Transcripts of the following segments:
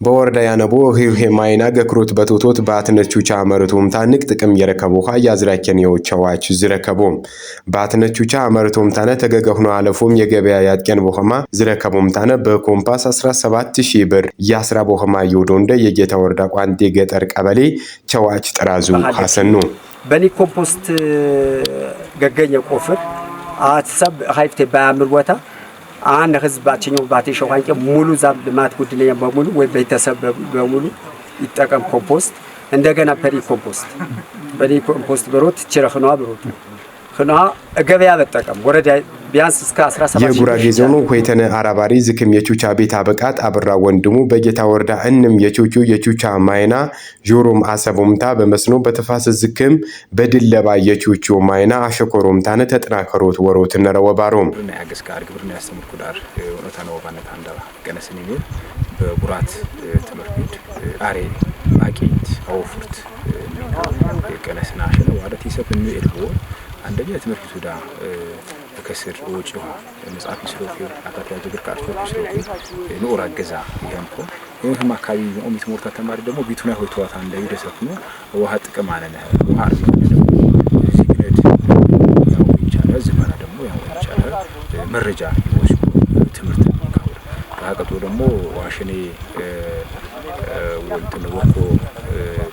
በወረዳ ያነቦ ህይሄ ማይና ገክሮት በቶቶት ባትነቹቻ አመርቶም ታንቅ ጥቅም የረከቦ ያዝራከን የውቻዋች ዝረከቦም ባትነቹቻ አመርቶም ታነ ተገገሁኖ አለፎም የገበያ ያጥቀን በሆማ ዝረከቦም ታነ በኮምፓስ 17000 ብር ያስራ በሆማ ይወዶ እንደ የጌታ ወረዳ ቋንጤ ገጠር ቀበሌ ቻዋች ጥራዙ ሐሰኑ በኒ ኮምፖስት ገገኘ ቆፍር አትሰብ ሃይፍቴ ባያምር ወታ አን ህዝባችኛው ባቴ ሸዋንቄ ሙሉ ዛብ ልማት ጉድለኛ በሙሉ ወይ ቤተሰብ በሙሉ ይጠቀም ኮምፖስት እንደገና ፐሪ ኮምፖስት ብሮት ችረخنዋ ብሮት خنا ገበያ በጠቀም ወረዳ ቢያንስ እስከ 17 የጉራጌ ዞኑ ሆይተነ አራባሪ ዝክም የቹቻ ቤት አበቃት አብራ ወንድሙ በጌታ ወረዳ እንም የቹቻ ማይና ጆሮም አሰቦምታ በመስኖ በተፋሰስ ዝክም በድለባ የቹቹ ማይና አሸኮሮምታነ ተጥናከሮት ወሮት ነረወባሮም እና ያገስ ጋር ግብርና ያስተምርኩ ዳር ወነታ ነው ባነት አንዳ ገነስን የሚል በጉራት ትምህርት ቤት አሬ ማቂት አውፍርት ገነስና አሸነ ወዳት ይሰፍ ነው ኤልቦ አንደኛ ትምህርት ቤቱ ዳ ከስር ወጪው መጽሐፍ ይስሮክ አታታያ ጅብር ካርቶ ይስሮክ ኑራ ገዛ ይሄንኮ ይሄም አካባቢ ኦሚት ሞርታ ተማሪ ደግሞ ቢቱና ሆይቷታ እንደ ይደሰፍኑ ውሃ ጥቅም አለነ ውሃ ነው ሲግሬት ያው ይቻላል ዝማና ደግሞ ያው ይቻላል መረጃ ይወስዱ ትምህርት ይካው ታቀጡ ደግሞ ዋሽኔ ወንት ነው ወኮ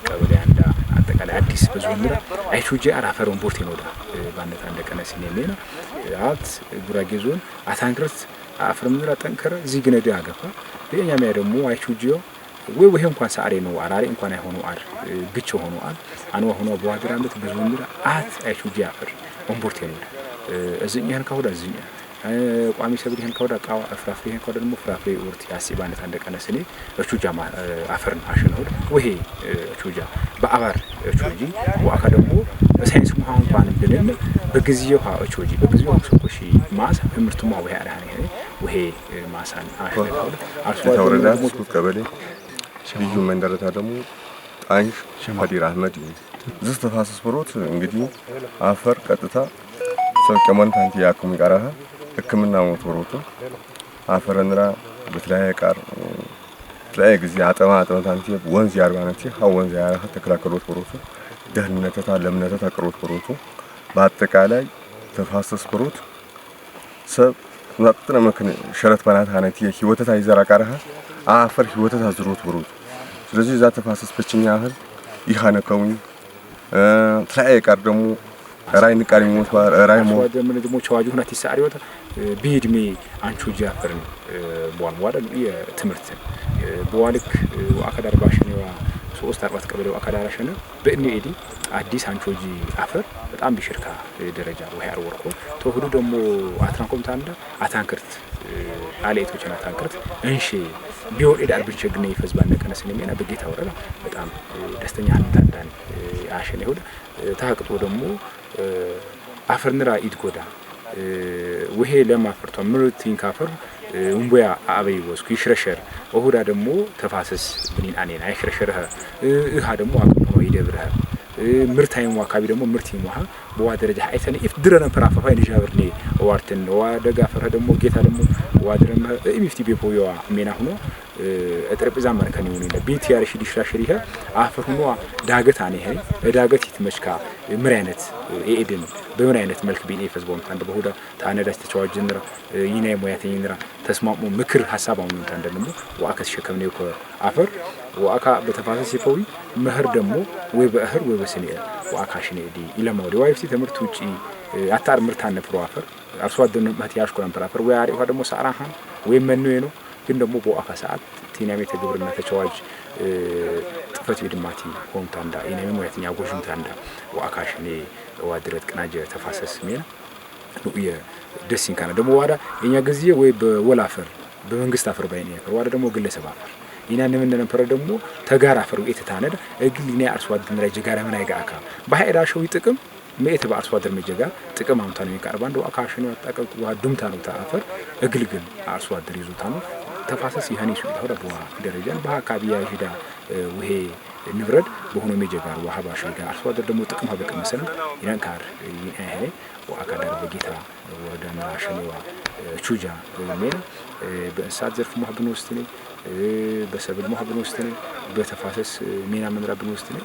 ቀበሌ አንዳ አጠቃላይ አዲስ በዙምራ አይቹጂ አራፈሩን ቦርቴ ነው ባነት አንደ ቀነስ ነሜና አት ጉራጌ ዞን አታንክርት አፍርምራ ጠንከረ ዚግነደ አገፋ በእኛም ያ ደግሞ አይቹጂዮ ወይ እንኳን ሳሬ ነው አራሪ እንኳን አይሆኑ አር ግጭ ሆኖ አር አንዋ ሆኖ በዋድራነት በዙምራ አት አይቹጂ አፈር ወንቦርቴ ነው እዚህኛን ካውዳ እዚህኛ ቋሚ ሰብሪህን ካውዳ ቃው አፍራፍሪህን ካውዳ ደግሞ ፍራፍሬ ወርት ያሲባነት አንደ ቀነስኔ እቹጃ አፈርን አሽነው ወይ እቹጃ በአባር እቹጂ ወአካ ደግሞ በሳይንስ ሙሃን እንኳን ብለን በግዚው እቹጂ በግዚው ሰቆሺ ማሳ ትምህርቱማ ወይ አራሃኔ ወይ ማሳን አሽነው አርሶ ወረዳ ሙቱ ቀበሌ ሸምጁ መንደረታ ደግሞ ጣንሽ ሸማዲር አህመድ ዝስ ተፋሰስ ብሮት እንግዲህ አፈር ቀጥታ ሰቀመን ታንቲ ያቁም ይቀራህ ህክምና ሞቶሮቱ አፈረንራ በተለያየ ቃር ተለያየ ጊዜ አጠማ ታንቲ ወንዝ ያርባነቲ ሀው ወንዝ ያራህ ተከላከሎት ብሮቱ ደህንነተታ ለምነተታ ቅሮት ብሮቱ በአጠቃላይ ተፋሰስ ብሮት ሰብ ወጥነ መከነ ሸረት ባናት አነቲ ህይወተታ ይዘራ ቃራህ አፈር ህይወተታ ዝሮት ብሮቱ ስለዚህ ዛ ተፋሰስ በችኛ ያህል ይሃነከውኝ ተለያየ ቃር ደግሞ ራይ ንቃሪ ሞት ራይ ሞ ወደምን ደግሞ ቻዋጁ ሁናት ይሳሪውታ ቢድሚ አንቹ ጃፈርን ቦን ዋዳ የትምህርት ቦዋልክ አካዳር ባሽኔዋ 3-4 ቀበሌው አካዳራሽነ በእንኤዲ አዲስ አንቾጂ አፈር በጣም ቢሽርካ ደረጃ ወይ አርወርኮ ተሁዱ ደግሞ አትራንኮም ታንዳ አታንክርት አለይቶችና አታንክርት እንሺ ቢወር ኢዳር ብቸግነ ይፈዝባነ ቀነስን የሚና በጌታ ወረዳ በጣም ደስተኛ አንታንዳን አሸነ ይሁን ታቅጦ ደግሞ አፈርንራ ኢድጎዳ ወሄ ለማፈርቷ ምርቲን ካፈር እንቦያ አበይ ወስኩ ይሽረሸር ወሁዳ ደግሞ ተፋሰስ ብኒን አኔና ይሽረሸርህ እሃ ደግሞ አቅሞ ይደብረህ ምርታይም ዋካቢ ደግሞ ምርቲም ዋሃ በዋ ደረጃ አይተነ ኢፍድረና ፕራፋፋ ይንጃብርኔ ዋርተን ዋደጋ ፈረ ደግሞ ጌታ ደግሞ ዋድረም ኢሚፍቲ ቤፖዮዋ ሜና ሆኖ እጥርብዛ ማርከን ይሁን እንደ ቢት ያርሽ ዲሽራሽሪህ አፈር ሆኖ ዳገት አኔ ሄይ ዳገት ይትመሽካ ምር አይነት ኤኤድም በምን አይነት መልክ ቢኔ ፈዝቦም ታንደ በሁዳ ታነዳስ ተቻዋጅንራ ይናይ ሞያተኝንራ ተስማሙ ምክር ሐሳብ አሁን ታንደ ደግሞ ዋካ ተሸከምኔው አፈር ዋካ በተፋሰስ ይፈዊ መህር ደግሞ ወይ በእህር ወይ በስኔ ዋካሽኔ ዲ ኢለማው ዲዋይፍቲ ትምህርት ውጪ አታር ምርታነ ፕሮአፈር አርሶ አደን ማቲያሽ ኮራም ፕሮአፈር ወይ አሪፋ ደግሞ ሳራሃን ወይ መንዌ ነው ግን ደግሞ በዋካ ሰዓት ቲናሜተ ግብርና ተቻዋጅ ጥፈት ይድማቲ ሆምታንዳ ኢነሚ ሞያተኛ ጎሽምታንዳ ዋካሽኔ ዋድረት ቅናጀ ተፋሰስ ሜና ነው የደሲን ካና ደግሞ ዋዳ የኛ ጊዜ ወይ በወላፈር በመንግስት አፈር ባይኔ ያከር ዋዳ ደግሞ ግለሰብ አፈር ይናን ምን እንደነበረ ደግሞ ተጋራ አፈር እየተታነደ እግሊና አርሶ አደን ላይ ጀጋራ ምን አይጋካ ባይዳሽው ይጥቅም ሜት በአርሶ አደን መጀጋ ጥቅም አምታን ይቀርባንዶ አካሽኑ ያጣቀቁ ዱምታ ነው ታፈር እግልግል አርሶ አደር ይዞታ ነው ተፋሰስ ይሃኒሱ ይታወራ በዋ ደረጃን በአካባቢ ያይዳ ወሄ ንብረድ በሆነ ሜጀጋር ወሃባሽ ጋር አርሶ አደር ደግሞ ጥቅም ሀበቀ መሰለ ይናንካር ይሄ ወአካዳር በጌታ ወረዳና ሸኔዋ ቹጃ ሜል በእንስሳት ዘርፍ ማህበን ውስጥ ነው በሰብል ማህበን ውስጥ ነው በተፋሰስ ሜና መምራብን ውስጥ ነው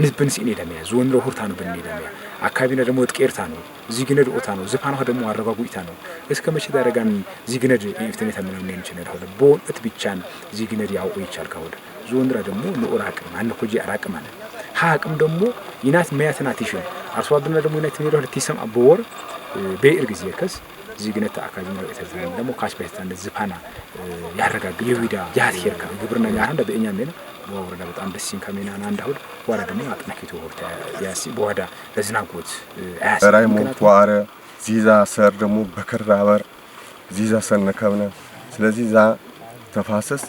ንስብን ሲኔ ደሚያ ዞን ለሁርታ ነው በኔ ደሚያ አካባቢና ደግሞ ጥቄርታ ነው ዚግነድ ኦታ ነው ዝፋናው ደግሞ አረጋጉይታ ነው እስከ መቼ ዳረጋን ዚግነድ ኢፍተኔታ ምን ነው እንችላል ሆነ ቦት ብቻን ዚግነድ ያው ይቻል ካወደ ዞንድራ ደግሞ ለኦራቅም አንኮጂ አራቅም ማለት ሀቅም ደግሞ ይናት ማያተናቲሽን አርሶ አደርና ደግሞ ይናት ነው ለቲሰም አቦወር በእር ጊዜ ከስ ዚግነት አካባቢ ነው የተዘነ ደግሞ ካስበስታ እንደ ዝፋና ያረጋግ የዊዳ ያትየርካ ግብርና ያንዳ በእኛ ምን ወረዳ በጣም ደስ ይን ከሜና አንድ አሁን ወራ ደግሞ አጥነኪቶ ወርታ ያሲ በዋዳ ለዝናጎት ራይ ሞቷረ ዚዛ ሰር ደግሞ በከራበር ዚዛ ሰነከብነ ስለዚህ ዛ ተፋሰስ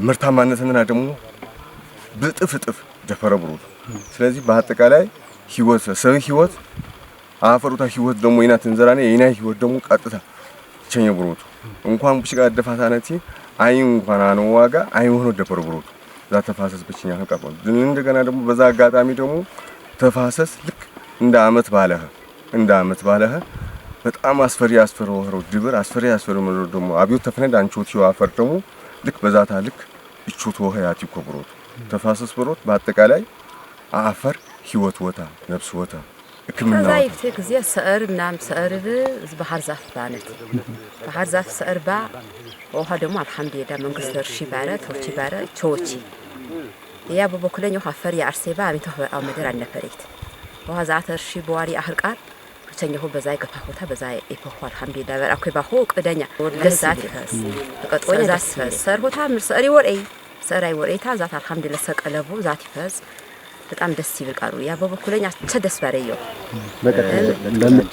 ምርታማነትና ደግሞ በጥፍጥፍ ደፈረብሩ ስለዚህ በአጠቃላይ ህይወት ሰው ህይወት አፈሩታ ህይወት ደግሞ ይናት እንዘራኔ ይና ህይወት ደግሞ ቀጥታ ቸኘብሩት እንኳን ብሽጋ ደፋታነቲ አይን እንኳን አነው ዋጋ አይን ሆኖ ደፈረብሩት ዛ ተፋሰስ ብቻኛ ተቀበሉ እንደገና ደግሞ በዛ አጋጣሚ ደግሞ ተፋሰስ ልክ እንደ አመት ባለህ በጣም አስፈሪ ወሮ ድብር አስፈሪ ወሮ ደግሞ አብዮት ተፈነዳ አንቾቲው አፈር ደግሞ ልክ በዛታ ልክ እቾቶ ሀያት ይቆብሩት ተፋሰስ ብሮት በአጠቃላይ አፈር ህይወት ወታ ነፍስ ወታ እክምና ዛይፍቴ ጊዜ ሰር ምናም ሰር ባህር ዛፍ ባነት ባህር ዛፍ ሰር ባ ወሃ ደግሞ አልሐምዱሊላህ መንግስት እርሺ ባረ ተውቺ ባረ ቾቺ ያ በበኩለኛው አፈር ያርሴባ አሚቶ አመደር አነፈሪት ወሃ ዛት እርሺ በዋሪ አህርቃር ተኛሁ በዛይ ገፋሁታ በዛይ ኢፖህ አልሐምዱሊላህ በራኩ ባሁ ቀደኛ ለዛት ተቀጦኝ ዛት ሰር ሆታ ምርሰሪ ወርይ ሰራይ ወርይታ ዛት አልሐምዱሊላህ ሰቀለቡ ዛት ይፈዝ በጣም ደስ ይልቃሉ ያ በበኩለኛ ተደስ ባረየው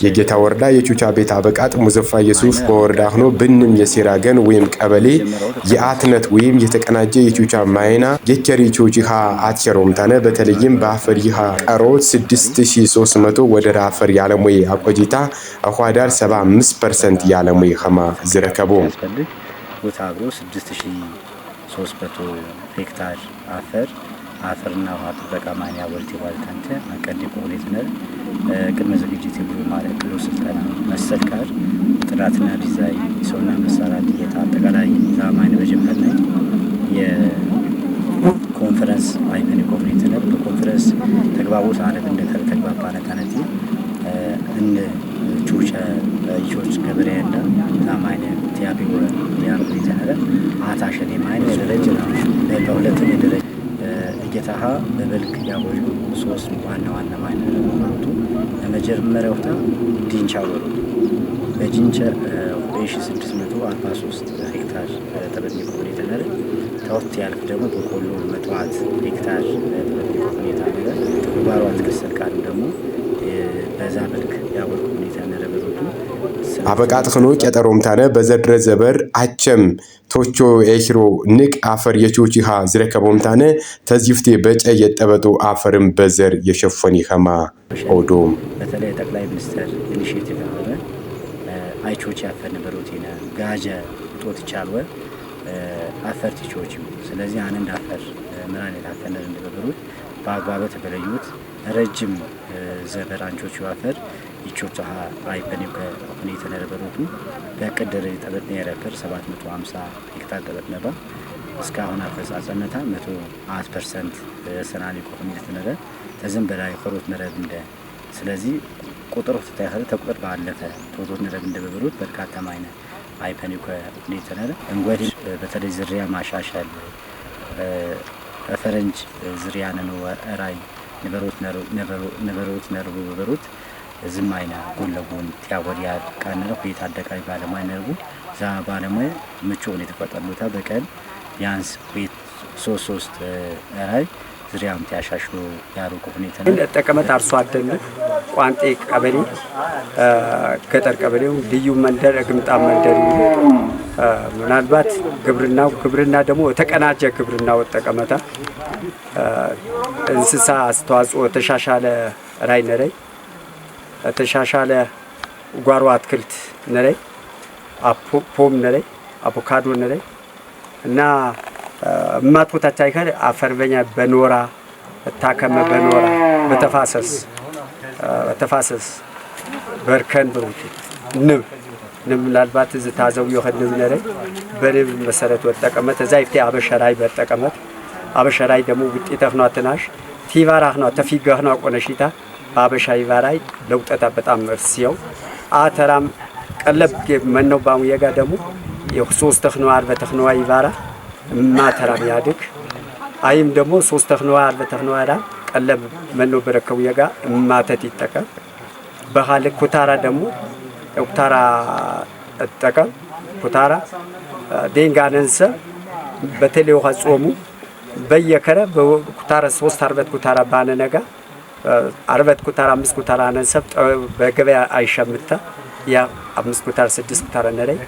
የጌታ ወረዳ የቹቻ ቤት አበቃት ሙዘፋ ኢየሱስ በወረዳ ሆኖ ብንም የሲራገን ወይም ቀበሌ የአትነት ወይም የተቀናጀ የቹቻ ማይና የከሪ ቹቺሃ አትሸሮምታነ በተለይም በአፈር ይሃ ቀሮት 6300 ወደ አፈር ያለሞይ አቆጂታ አኳዳር 75% ያለሞይ ኸማ ዝረከቦ ወታብሮ 6300 ሄክታር አፈርና ውሃ ጥበቃ ማንያ ወልቲ ባልታንተ አቀዲ ፖሊስነር ቅድመ ዝግጅት ይብሉ ማለት ነው ስልጠና መሰልካር ጥራትና ዲዛይን ሰውና መሳሪያ ዲታ አጠቃላይ ዛማን በጀመር ላይ የኮንፈረንስ አይፒን ኮሚቴነር በኮንፈረንስ ተግባቦት አረብ እንደከረ ተግባባና ታነቲ እንደ ቹቻ ይቾች ገበሬና ዛማን ቲያቢው ያርኩይተነረ አታሸኔ ማይነ ደረጃ በሁለተኛ ደረጃ ጌታሃ በበልክ ያወጁ ሶስት ዋና ማለት ነው ለመጀመሪያው ታ ዲንቻ ወሩ በዲንቻ 1643 ሄክታር ተበድኒ ኮሚቴነር ታውት ያልክ ደግሞ በቆሎ መጥዋት ሄክታር ተበድኒ ኮሚቴነር ባሮ አትከሰል ቃል ደግሞ በዛ መልክ ያወሩ ኮሚቴነር በሮቱ አበቃት ሆኖ ቀጠሮምታነ በዘድረ ዘበር አቸም ቶቾ ኤክሮ ንቅ አፈር የቾቺሃ ዝረከቦምታነ ተዚፍቴ በጨ የጠበጡ አፈርም በዘር የሸፈኒ ኸማ ኦዶም በተለይ ጠቅላይ ሚኒስትር ኢኒሺየቲቭ አለ አይቾች አፈር ነበሩቲና ጋጀ ጦት ይቻልወ አፈር ትቾች ስለዚህ አንድ አፈር ምራን የታፈነ እንደበሩት በአግባቡ ተበለዩት ረጅም ዘበራንቾቹ አፈር ይቾቻ አይበኒው ከሁኔታ ተነበሩቱ በቀደረ ተበድነ ያረከር 750 ሄክታር ተበድነባ እስካሁን አፈጻጸመታ 100% ሰናኒ ኮሚቴ ተነረ ተዘም በላይ ኮሮት መረብ እንደ ስለዚህ ቁጥሩ ተቁጥር ባለፈ ቶቶት ነረብ እንደበሩት በርካታ ማይነ አይበኒው ከሁኔታ ተነረ እንግዲህ በተለይ ዝርያ ማሻሻል ፈረንጅ ዝርያ ነው ራይ ነበሩት በበሩት ዝማይና ጎለጎን ቲያወሪያ ቃነው የታደቃይ ባለሙያ ነርቡ ዛ ባለሙያ ምቹ ሁኔታ ተፈጠሩታ በቀን ቢያንስ ቤት 3 ራይ ዝሪያም ያሻሽሉ ያሩ ሁኔታ ነው ተጠቀመት አርሶ አደን ቋንጤ ቀበሌ ገጠር ቀበሌው ልዩ መንደር ግምጣ መንደር ምናልባት ግብርና ደግሞ ተቀናጀ ግብርና ወጠቀመታ እንስሳ አስተዋጽኦ ተሻሻለ ራይ ነረይ ተሻሻለ ጓሮ አትክልት ነረይ ፖም ነረይ አቮካዶ ነረይ እና ማጥቆታ ታይከር አፈርበኛ በኖራ ታከመ በኖራ በተፋሰስ በርከን ብሩት ንብ ምናልባት ዝታዘው ይኸድም ነረ በንብ መሰረት ወጠቀመት ዛይፍቴ አበሸራይ በጠቀመት አበሸራይ ደግሞ ውጤት ነው ተናሽ ቲቫራህ ነው ተፊገህ ነው ቆነሽታ አበሻይ ቫራይ ለውጠታ በጣም እርሲው አተራም ቀለብ መነው ባሙ የጋ ደግሞ የሶስት ተክኖ አርበ ተክኖ ይቫራ ማተራም ያድክ አይም ደግሞ ሶስት ተክኖ አርበ ተክኖ አራ ቀለብ መነው በረከው የጋ ማተት ይተቀም በኋላ ኩታራ ደግሞ ኩታራ ተጠቀም ኩታራ ዴንጋነንሰ በተለይ ውሃ ጾሙ በየከረ በኩታራ 3 አርበት ኩታራ ባነነጋ አርበት ኩታራ 5 ኩታራ ነንሰብ በገበያ አይሸምታ ያ 5 ኩታራ 6 ኩታራ ነረይ